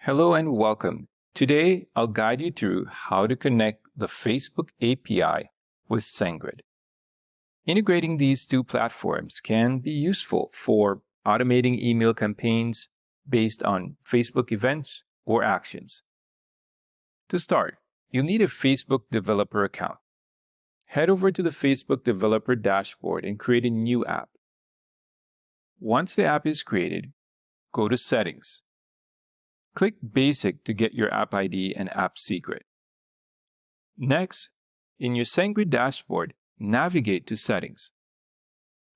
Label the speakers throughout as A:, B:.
A: Hello and welcome. Today, I'll guide you through how to connect the Facebook API with SendGrid. Integrating these two platforms can be useful for automating email campaigns based on Facebook events or actions. To start, you'll need a Facebook developer account. Head over to the Facebook developer dashboard and create a new app. Once the app is created, go to Settings. Click Basic to get your app ID and app secret. Next, in your SendGrid dashboard, navigate to Settings.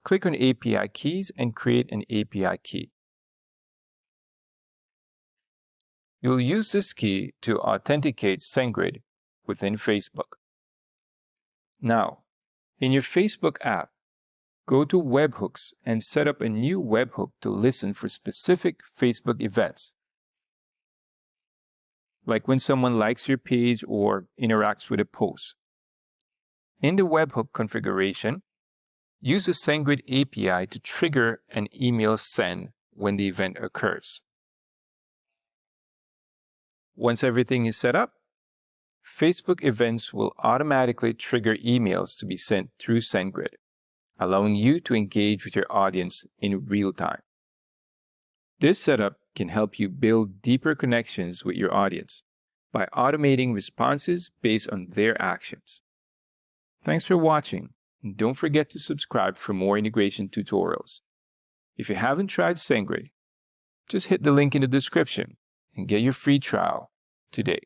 A: Click on API Keys and create an API key. You'll use this key to authenticate SendGrid within Facebook. Now, in your Facebook app, go to Webhooks and set up a new webhook to listen for specific Facebook events, like when someone likes your page or interacts with a post. In the webhook configuration, use the SendGrid API to trigger an email send when the event occurs. Once everything is set up, Facebook events will automatically trigger emails to be sent through SendGrid, allowing you to engage with your audience in real time. This setup can help you build deeper connections with your audience by automating responses based on their actions. Thanks for watching, and don't forget to subscribe for more integration tutorials. If you haven't tried SendGrid, just hit the link in the description and get your free trial today.